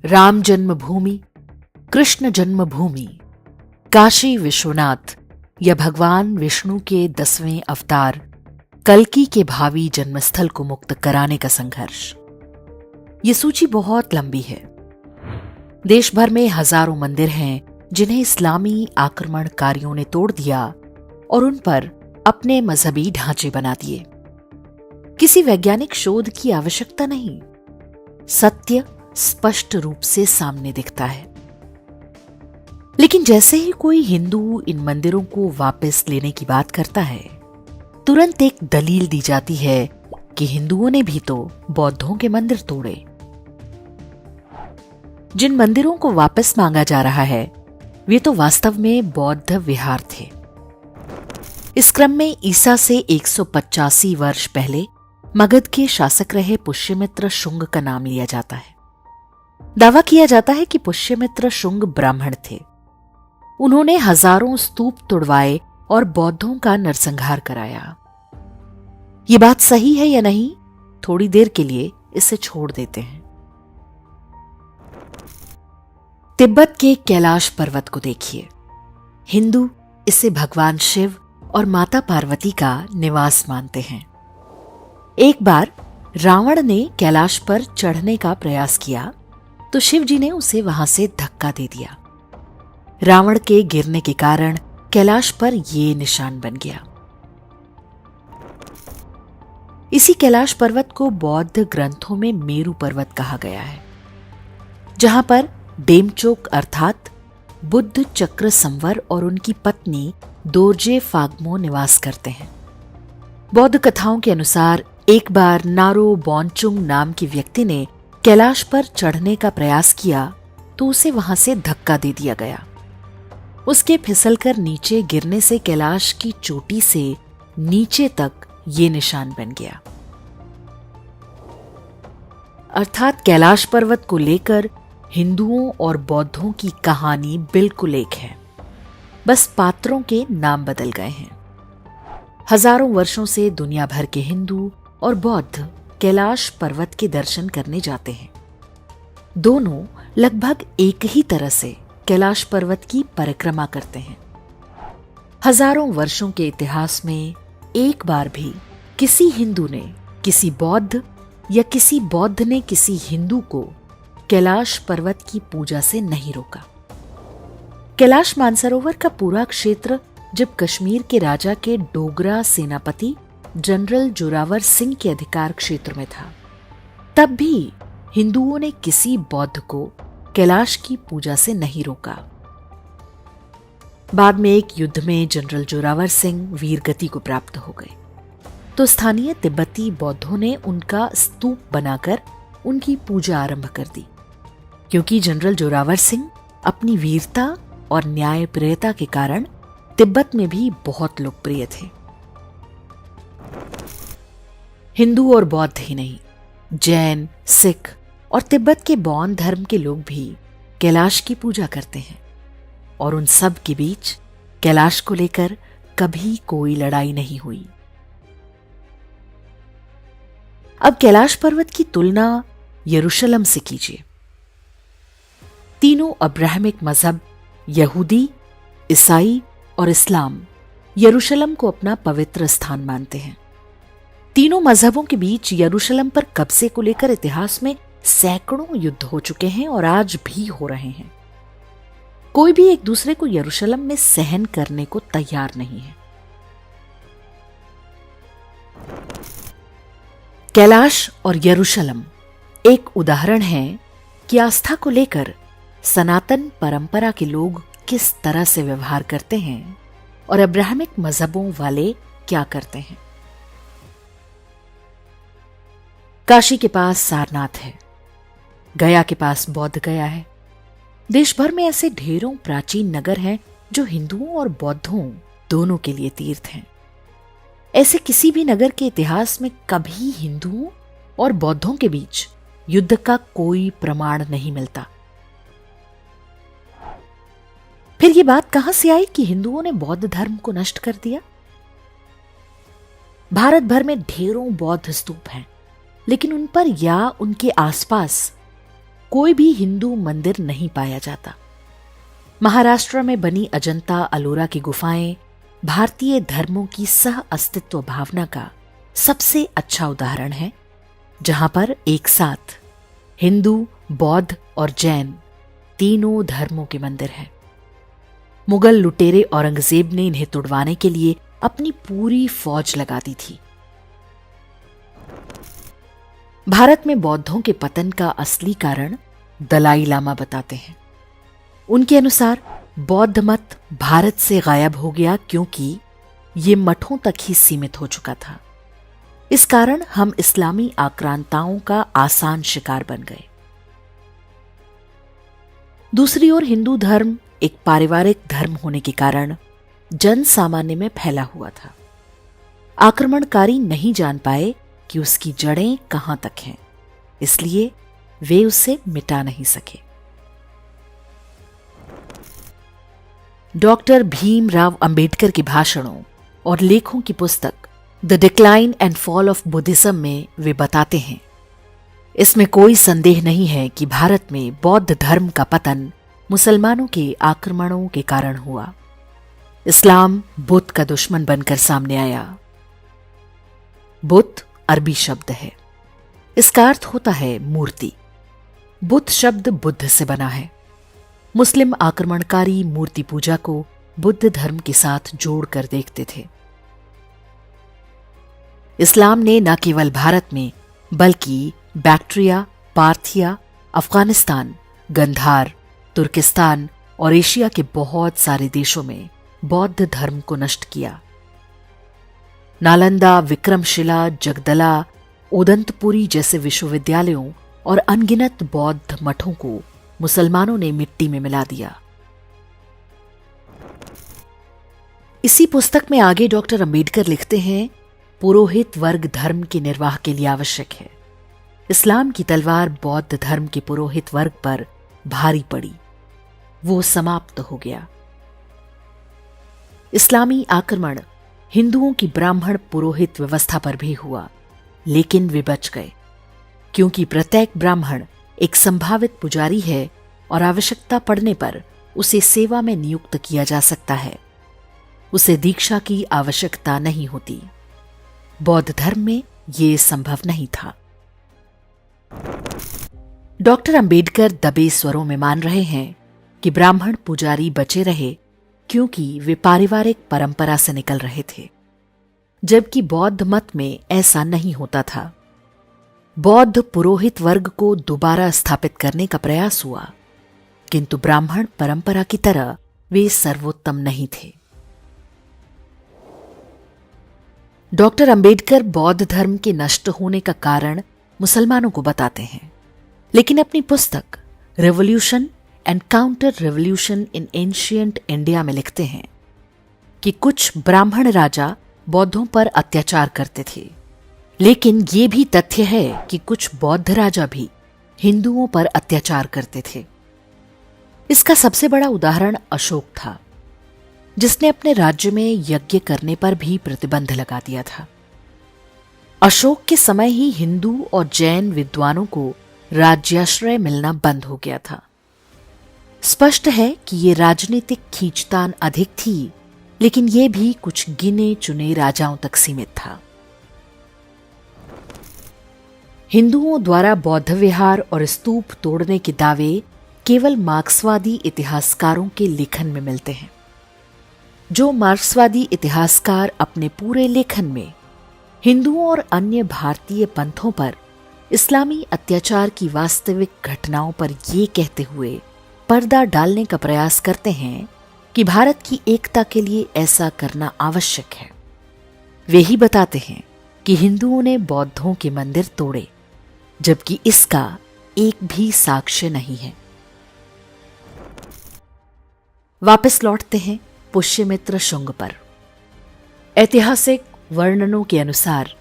राम जन्मभूमि, कृष्ण जन्मभूमि, काशी विश्वनाथ या भगवान विष्णु के 10वें अवतार कल्कि के भावी जन्मस्थल को मुक्त कराने का संघर्ष। ये सूची बहुत लंबी है। देश भर में हजारों मंदिर हैं जिन्हें इस्लामी आक्रमणकारियों ने तोड़ दिया और उन पर अपने मजहबी ढांचे बना दिए। किसी वैज्ञानिक शोध की आवश्यकता नहीं, सत्य स्पष्ट रूप से सामने दिखता है। लेकिन जैसे ही कोई हिंदू इन मंदिरों को वापस लेने की बात करता है, तुरंत एक दलील दी जाती है कि हिंदुओं ने भी तो बौद्धों के मंदिर तोड़े। जिन मंदिरों को वापस मांगा जा रहा है वे तो वास्तव में बौद्ध विहार थे। इस क्रम में ईसा से 185 वर्ष पहले मगध के शासक रहे पुष्यमित्र शुंग का नाम लिया जाता है। दावा किया जाता है कि पुष्यमित्र शुंग ब्राह्मण थे। उन्होंने हजारों स्तूप तुड़वाए और बौद्धों का नरसंहार कराया। ये बात सही है या नहीं, थोड़ी देर के लिए इसे छोड़ देते हैं। तिब्बत के कैलाश पर्वत को देखिए। हिंदू इसे भगवान शिव और माता पार्वती का निवास मानते हैं। एक बार रावण ने कैलाश पर चढ़ने का प्रयास किया तो शिव जी ने उसे वहां से धक्का दे दिया। रावण के गिरने के कारण कैलाश पर यह निशान बन गया। इसी कैलाश पर्वत को बौद्ध ग्रंथों में मेरु पर्वत कहा गया है, जहां पर डेमचोक अर्थात बुद्ध चक्र संवर और उनकी पत्नी दोरजे फाग्मो निवास करते हैं। बौद्ध कथाओं के अनुसार एक बार नारो बोनचुंग नाम के व्यक्ति ने कैलाश पर चढ़ने का प्रयास किया तो उसे वहां से धक्का दे दिया गया। उसके फिसलकर नीचे गिरने से कैलाश की चोटी से नीचे तक ये निशान बन गया। अर्थात कैलाश पर्वत को लेकर हिंदुओं और बौद्धों की कहानी बिल्कुल एक है, बस पात्रों के नाम बदल गए हैं। हजारों वर्षों से दुनिया भर के हिंदू और बौद्ध कैलाश पर्वत के दर्शन करने जाते हैं। दोनों लगभग एक ही तरह से कैलाश पर्वत की परिक्रमा करते हैं। हजारों वर्षों के इतिहास में एक बार भी किसी हिंदू ने किसी बौद्ध या किसी बौद्ध ने किसी हिंदू को कैलाश पर्वत की पूजा से नहीं रोका। कैलाश मानसरोवर का पूरा क्षेत्र जब कश्मीर के राजा के डोगरा सेनापति जनरल जोरावर सिंह के अधिकार क्षेत्र में था, तब भी हिंदुओं ने किसी बौद्ध को कैलाश की पूजा से नहीं रोका। बाद में एक युद्ध में जनरल जोरावर सिंह वीरगति को प्राप्त हो गए तो स्थानीय तिब्बती बौद्धों ने उनका स्तूप बनाकर उनकी पूजा आरंभ कर दी, क्योंकि जनरल जोरावर सिंह अपनी वीरता और न्यायप्रियता के कारण तिब्बत में भी बहुत लोकप्रिय थे। हिंदू और बौद्ध ही नहीं, जैन, सिख और तिब्बत के बौद्ध धर्म के लोग भी कैलाश की पूजा करते हैं और उन सब के बीच कैलाश को लेकर कभी कोई लड़ाई नहीं हुई। अब कैलाश पर्वत की तुलना यरूशलेम से कीजिए। तीनों अब्राहमिक मजहब यहूदी, ईसाई और इस्लाम यरूशलेम को अपना पवित्र स्थान मानते हैं। तीनों मजहबों के बीच यरूशलेम पर कब्जे को लेकर इतिहास में सैकड़ों युद्ध हो चुके हैं और आज भी हो रहे हैं। कोई भी एक दूसरे को यरूशलेम में सहन करने को तैयार नहीं है। कैलाश और यरूशलेम एक उदाहरण है कि आस्था को लेकर सनातन परंपरा के लोग किस तरह से व्यवहार करते हैं और अब्राहमिक मजहबों वाले क्या करते हैं। काशी के पास सारनाथ है, गया के पास बौद्ध गया है। देश भर में ऐसे ढेरों प्राचीन नगर हैं जो हिंदुओं और बौद्धों दोनों के लिए तीर्थ हैं। ऐसे किसी भी नगर के इतिहास में कभी हिंदुओं और बौद्धों के बीच युद्ध का कोई प्रमाण नहीं मिलता। फिर ये बात कहां से आई कि हिंदुओं ने बौद्ध धर्म को नष्ट कर दिया? भारत भर में ढेरों बौद्ध स्तूप हैं, लेकिन उन पर या उनके आसपास कोई भी हिंदू मंदिर नहीं पाया जाता। महाराष्ट्र में बनी अजंता अलोरा की गुफाएं भारतीय धर्मों की सह अस्तित्व भावना का सबसे अच्छा उदाहरण है, जहां पर एक साथ हिंदू, बौद्ध और जैन तीनों धर्मों के मंदिर हैं। मुगल लुटेरे औरंगजेब ने इन्हें तुड़वाने के लिए अपनी पूरी फौज लगा दी थी। भारत में बौद्धों के पतन का असली कारण दलाई लामा बताते हैं। उनके अनुसार बौद्ध मत भारत से गायब हो गया क्योंकि ये मठों तक ही सीमित हो चुका था। इस कारण हम इस्लामी आक्रांताओं का आसान शिकार बन गए। दूसरी ओर हिंदू धर्म एक पारिवारिक धर्म होने के कारण जन सामान्य में फैला हुआ था। आक्रमणकारी नहीं जान पाए कि उसकी जड़ें कहां तक हैं, इसलिए वे उसे मिटा नहीं सके। डॉक्टर भीमराव अंबेडकर के भाषणों और लेखों की पुस्तक the decline and fall of Buddhism में वे बताते हैं, इसमें कोई संदेह नहीं है कि भारत में बौद्ध धर्म का पतन मुसलमानों के आक्रमणों के कारण हुआ। इस्लाम बुद्ध का दुश्मन बनकर सामने आया। बुद्ध अरबी शब्द है, इसका अर्थ होता है मूर्ति। बुद्ध शब्द बुद्ध से बना है। मुस्लिम आक्रमणकारी मूर्ति पूजा को बुद्ध धर्म के साथ जोड़कर देखते थे। इस्लाम ने न केवल भारत में बल्कि बैक्ट्रिया, पार्थिया, अफगानिस्तान, गंधार, तुर्किस्तान और एशिया के बहुत सारे देशों में बौद्ध धर्म को नष्ट किया। नालंदा, विक्रमशिला, जगदला, उदंतपुरी जैसे विश्वविद्यालयों और अनगिनत बौद्ध मठों को मुसलमानों ने मिट्टी में मिला दिया। इसी पुस्तक में आगे डॉक्टर अंबेडकर लिखते हैं, पुरोहित वर्ग धर्म के निर्वाह के लिए आवश्यक है। इस्लाम की तलवार बौद्ध धर्म के पुरोहित वर्ग पर भारी पड़ी, वो समाप्त हो गया। इस्लामी आक्रमण हिंदुओं की ब्राह्मण पुरोहित व्यवस्था पर भी हुआ, लेकिन वे बच गए, क्योंकि प्रत्येक ब्राह्मण एक संभावित पुजारी है और आवश्यकता पड़ने पर उसे सेवा में नियुक्त किया जा सकता है। उसे दीक्षा की आवश्यकता नहीं होती। बौद्ध धर्म में यह संभव नहीं था। डॉक्टर अंबेडकर दबे स्वरों में मान रहे हैं कि ब्राह्मण पुजारी बचे रहे क्योंकि वे पारिवारिक परंपरा से निकल रहे थे, जबकि बौद्ध मत में ऐसा नहीं होता था। बौद्ध पुरोहित वर्ग को दोबारा स्थापित करने का प्रयास हुआ, किंतु ब्राह्मण परंपरा की तरह वे सर्वोत्तम नहीं थे। डॉक्टर अंबेडकर बौद्ध धर्म के नष्ट होने का कारण मुसलमानों को बताते हैं, लेकिन अपनी पुस्तक revolution and counter revolution in ancient India में लिखते हैं कि कुछ ब्राह्मण राजा बौद्धों पर अत्याचार करते थे, लेकिन ये भी तथ्य है कि कुछ बौद्ध राजा भी हिंदुओं पर अत्याचार करते थे। इसका सबसे बड़ा उदाहरण अशोक था, जिसने अपने राज्य में यज्ञ करने पर भी प्रतिबंध लगा दिया था। अशोक के समय ही हिंदू और जैन विद्वानों को राज्याश्रय मिलना बंद हो गया था। स्पष्ट है कि ये राजनीतिक खींचतान अधिक थी, लेकिन यह भी कुछ गिने चुने राजाओं तक सीमित था। हिंदुओं द्वारा बौद्ध विहार और स्तूप तोड़ने के दावे केवल मार्क्सवादी इतिहासकारों के लेखन में मिलते हैं। जो मार्क्सवादी इतिहासकार अपने पूरे लेखन में हिंदुओं और अन्य भारतीय पंथों पर इस्लामी अत्याचार की वास्तविक घटनाओं पर ये कहते हुए पर्दा डालने का प्रयास करते हैं कि भारत की एकता के लिए ऐसा करना आवश्यक है, वे ही बताते हैं कि हिंदुओं ने बौद्धों के मंदिर तोड़े, जबकि इसका एक भी साक्ष्य नहीं है। वापस लौटते हैं पुष्यमित्र शुंग पर। ऐतिहासिक वर्णनों के अनुसार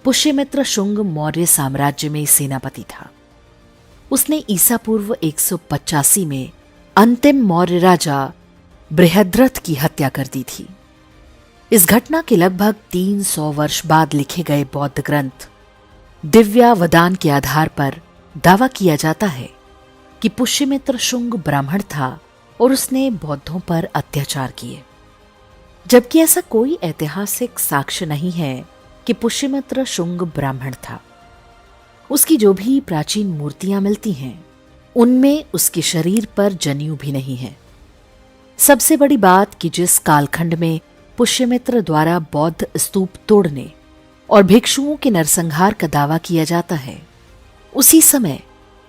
पुष्यमित्र शुंग मौर्य साम्राज्य में सेनापति था। उसने ईसा पूर्व 185 में अंतिम मौर्य राजा बृहद्रथ की हत्या कर दी थी। इस घटना के लगभग 300 वर्ष बाद लिखे गए बौद्ध ग्रंथ दिव्यावदान के आधार पर दावा किया जाता है कि पुष्यमित्र शुंग ब्राह्मण था और उसने बौद्धों पर अत्याचार किए, जबकि ऐसा कोई ऐतिहासिक साक्ष्य नहीं है कि पुष्यमित्र शुंग ब्राह्मण था। उसकी जो भी प्राचीन मूर्तियां मिलती हैं उनमें उसके शरीर पर जनेऊ भी नहीं है। सबसे बड़ी बात कि जिस कालखंड में पुष्यमित्र द्वारा बौद्ध स्तूप तोड़ने और भिक्षुओं के नरसंहार का दावा किया जाता है, उसी समय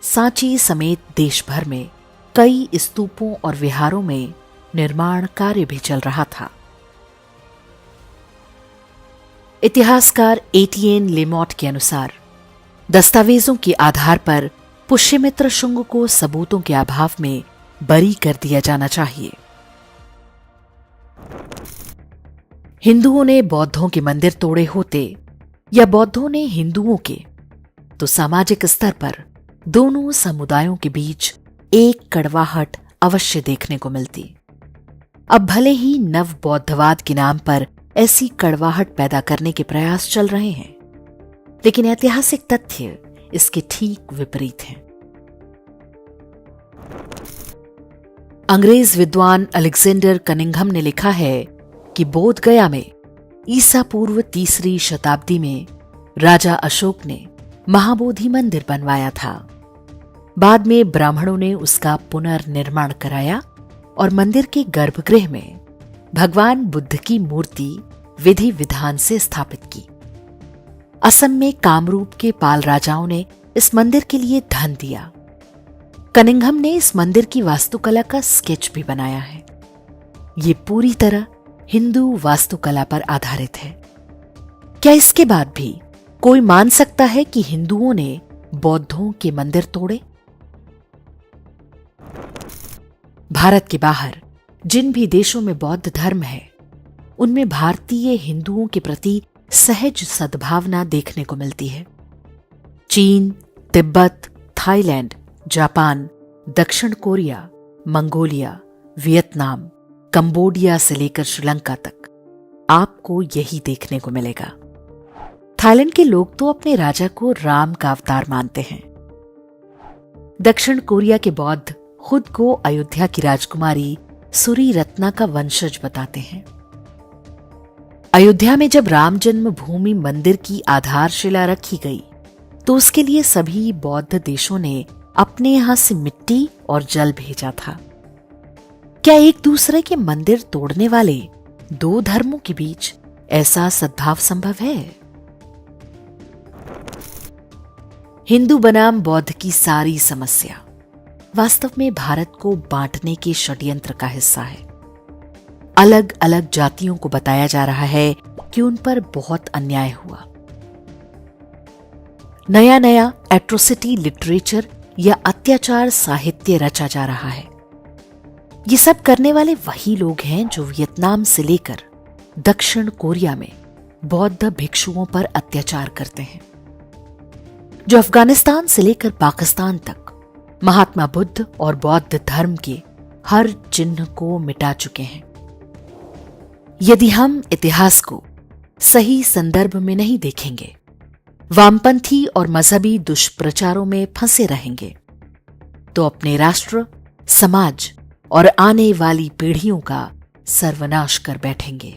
सांची समेत देश भर में कई स्तूपों और विहारों में निर्माण कार्य भी चल रहा था। इतिहासकार एटिएन लेमॉट के अनुसार दस्तावेजों के आधार पर पुष्यमित्र शुंग को सबूतों के अभाव में बरी कर दिया जाना चाहिए। हिंदुओं ने बौद्धों के मंदिर तोड़े होते या बौद्धों ने हिंदुओं के, तो सामाजिक स्तर पर दोनों समुदायों के बीच एक कड़वाहट अवश्य देखने को मिलती। अब भले ही नव बौद्धवाद के नाम पर ऐसी कड़वाहट पैदा करने के प्रयास चल रहे हैं, लेकिन ऐतिहासिक तथ्य इसके ठीक विपरीत हैं। अंग्रेज विद्वान अलेक्जेंडर कनिंघम ने लिखा है कि बोध गया में ईसा पूर्व 3री शताब्दी में राजा अशोक ने महाबोधि मंदिर बनवाया था। बाद में ब्राह्मणों ने उसका पुनर्निर्माण कराया और मंदिर के गर्भगृह में भगवान बुद्ध की मूर्ति विधि विधान से स्थापित की। असम में कामरूप के पाल राजाओं ने इस मंदिर के लिए धन दिया। कनिंघम ने इस मंदिर की वास्तुकला का स्केच भी बनाया है। ये पूरी तरह हिंदू वास्तुकला पर आधारित है। क्या इसके बाद भी कोई मान सकता है कि हिंदुओं ने बौद्धों के मंदिर तोड़े? भारत के बाहर जिन भी देशों में बौद्ध धर्म है, उनमें भारतीय हिंदुओं के प्रति सहज सद्भावना देखने को मिलती है। चीन, तिब्बत, थाईलैंड, जापान, दक्षिण कोरिया, मंगोलिया, वियतनाम, कंबोडिया से लेकर श्रीलंका तक आपको यही देखने को मिलेगा। थाईलैंड के लोग तो अपने राजा को राम का अवतार मानते हैं। दक्षिण कोरिया के बौद्ध खुद को अयोध्या की राजकुमारी सुरी रत्ना का वंशज बताते हैं। अयोध्या में जब राम जन्मभूमि मंदिर की आधारशिला रखी गई, तो उसके लिए सभी बौद्ध देशों ने अपने यहां से मिट्टी और जल भेजा था। क्या एक दूसरे के मंदिर तोड़ने वाले दो धर्मों के बीच ऐसा सद्भाव संभव है? हिंदू बनाम बौद्ध की सारी समस्या वास्तव में भारत को बांटने के षड्यंत्र का हिस्सा है। अलग अलग जातियों को बताया जा रहा है कि उन पर बहुत अन्याय हुआ। नया नया एट्रोसिटी लिटरेचर या अत्याचार साहित्य रचा जा रहा है। ये सब करने वाले वही लोग हैं जो वियतनाम से लेकर दक्षिण कोरिया में बौद्ध भिक्षुओं पर अत्याचार करते हैं, जो अफगानिस्तान से लेकर पाकिस्तान तक महात्मा बुद्ध और बौद्ध धर्म के हर चिन्ह को मिटा चुके हैं। यदि हम इतिहास को सही संदर्भ में नहीं देखेंगे, वामपंथी और मजहबी दुष्प्रचारों में फंसे रहेंगे, तो अपने राष्ट्र, समाज और आने वाली पीढ़ियों का सर्वनाश कर बैठेंगे।